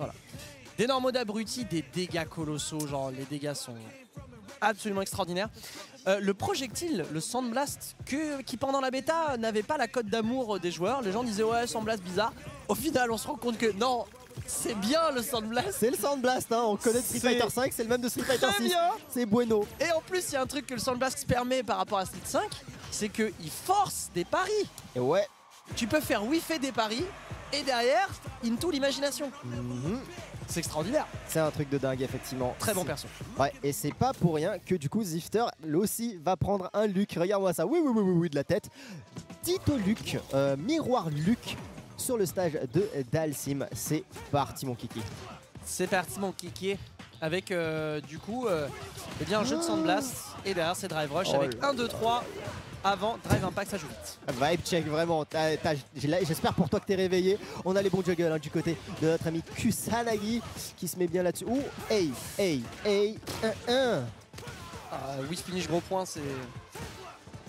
Voilà. D'énormes modes abrutis, des dégâts colossaux, genre les dégâts sont absolument extraordinaires. Le projectile, le Sandblast, qui pendant la bêta n'avait pas la cote d'amour des joueurs. Les gens disaient ouais, Sandblast bizarre. Au final, on se rend compte que non, c'est bien le Sandblast. C'est le Sandblast, hein. On connaît Street Fighter 5, c'est le même de Street Fighter 6. C'est bueno. Et en plus, il y a un truc que le Sandblast permet par rapport à Street 5, c'est qu'il force des paris. Et ouais. Tu peux faire whiffer des paris et derrière, into l'imagination. C'est extraordinaire. C'est un truc de dingue, effectivement. Très bon perso. Ouais, et c'est pas pour rien que du coup Zifter, lui aussi, va prendre un Luc. Regarde-moi ça. Oui, de la tête. Tito Luc, miroir Luc sur le stage de Dalsim. C'est parti, mon kiki. C'est parti, mon kiki. Avec du coup, eh bien, un jeu de Sandblast. Et derrière, c'est Drive Rush avec 1, 2, 3. Avant Drive Impact, ça joue vite. Vibe check, vraiment. J'espère pour toi que t'es réveillé. On a les bons juggles du côté de notre ami Kusanagi qui se met bien là-dessus. Ouh, hey, 1-1. Whiff finish gros point, c'est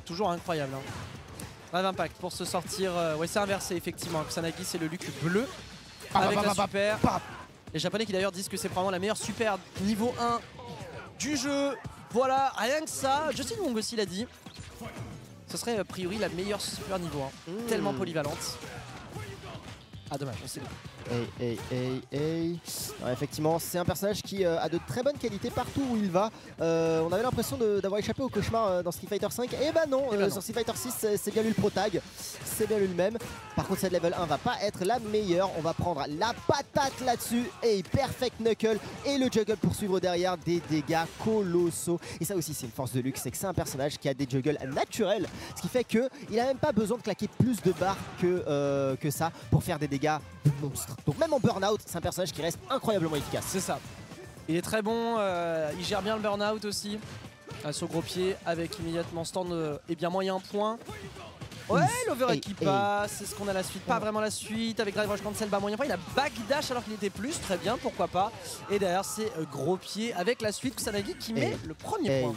toujours incroyable. Hein. Drive Impact pour se sortir. Ouais, c'est inversé, effectivement. Kusanagi, c'est le Luc bleu. Avec la super. Les Japonais qui d'ailleurs disent que c'est probablement la meilleure super niveau 1 du jeu. Voilà, rien que ça. Justin Wong aussi l'a dit. Ce serait a priori la meilleure super niveau 1. Tellement polyvalente. Ah dommage, on sait. Ouais, effectivement, c'est un personnage qui a de très bonnes qualités partout où il va. On avait l'impression d'avoir échappé au cauchemar dans Street Fighter 5. Et bah non, sur Street Fighter 6, c'est bien lui le protag. C'est bien lui le même. Par contre, cette level 1 va pas être la meilleure. On va prendre la patate là-dessus. Et perfect knuckle. Et le juggle pour suivre derrière des dégâts colossaux. Et ça aussi, c'est une force de luxe. C'est que c'est un personnage qui a des juggles naturels. Ce qui fait qu'il a même pas besoin de claquer plus de barres que ça pour faire des dégâts de monstre. Donc même en burn-out, c'est un personnage qui reste incroyablement efficace. C'est ça. Il est très bon, il gère bien le burn-out aussi. Sur gros pied avec immédiatement stand et bien moyen point. Ouais, l'overhead qui passe, c'est ce qu'on a la suite, pas vraiment la suite, avec Drive Rush cancel bas moyen point, il a backdash alors qu'il était plus, très bien, pourquoi pas. Et derrière c'est gros pied avec la suite, Kusanagi qui met le premier point.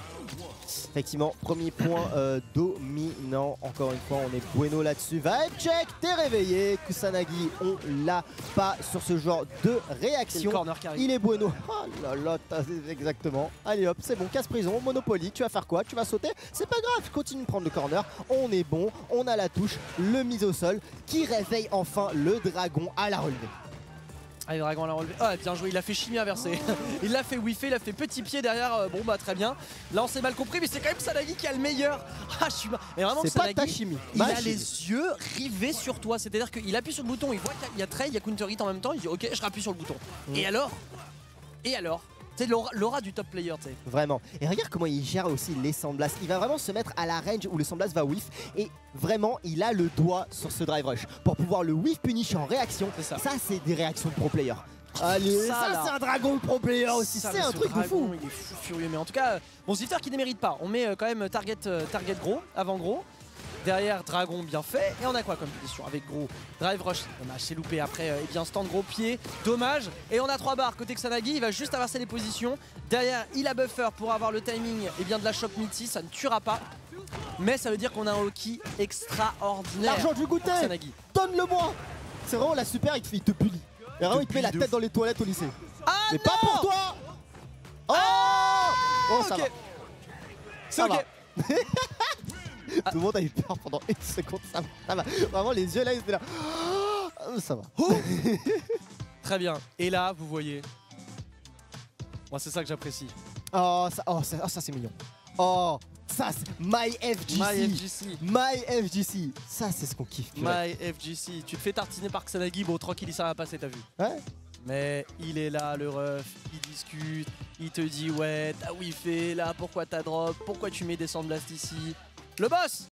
Effectivement, premier point dominant, encore une fois on est bueno là-dessus. Vibe check, t'es réveillé, Kusanagi on l'a pas sur ce genre de réaction. Il est bueno, oh là là, exactement. Allez hop, c'est bon, casse prison, Monopoly, tu vas faire quoi? Tu vas sauter? C'est pas grave, continue de prendre le corner, on est bon, on a la touche, le mise au sol qui réveille enfin le dragon à la relevée. Ah, le dragon à la relevée. Oh, bien joué, il a fait chimie inversée. Il l'a fait whiffer, il a fait petit pied derrière. Bon, bah très bien. Là, on s'est mal compris, mais c'est quand même Kusanagi qui a le meilleur. Ah, je suis mal. Mais vraiment, c'est pas ta chimie. Il a les yeux rivés sur toi. C'est-à-dire qu'il appuie sur le bouton, il voit qu'il y a trade, il y a counter hit en même temps. Il dit, ok, je rappuie sur le bouton. Et alors? C'est l'aura du top player, tu sais. Vraiment. Et regarde comment il gère aussi les Sandblast. Il va vraiment se mettre à la range où le Sandblast va whiff. Et vraiment, il a le doigt sur ce drive rush pour pouvoir le whiff punish en réaction. Ça, c'est des réactions de pro player. Allez, ça c'est un dragon pro player aussi. C'est un truc de fou. Il est fou furieux. Mais en tout cas, bon, Zifter qui ne mérite pas. On met quand même target gros, avant gros. Derrière, dragon bien fait. Et on a quoi comme punition avec gros? Drive rush. Dommage, c'est loupé après. Et bien, stand gros pied. Dommage. Et on a 3 barres. Côté Kusanagi, il va juste inverser les positions. Derrière, il a buffer pour avoir le timing et bien de la shock multi. Ça ne tuera pas. Mais ça veut dire qu'on a un hockey extraordinaire. L'argent du goûter. Donne-le-moi. C'est vraiment la super, il te punit. Et vraiment, il te met la tête dans les toilettes au lycée. Ah mais non, pas pour toi. Oh, ça va. C'est ok. Tout le monde a eu peur pendant une seconde, ça va. Vraiment les yeux là, ils étaient là. Ça va. Très bien. Et là, vous voyez. Moi, c'est ça que j'apprécie. Ça c'est mignon. Oh, ça c'est My FGC. My FGC. Ça c'est ce qu'on kiffe. My FGC. Tu te fais tartiner par Kusanagi, bon tranquille, ça va passer, t'as vu. Ouais. Mais il est là, le ref, il discute, il te dit ouais, t'as whiffé, là pourquoi t'as drop, pourquoi tu mets des Sandblast ici. Le boss!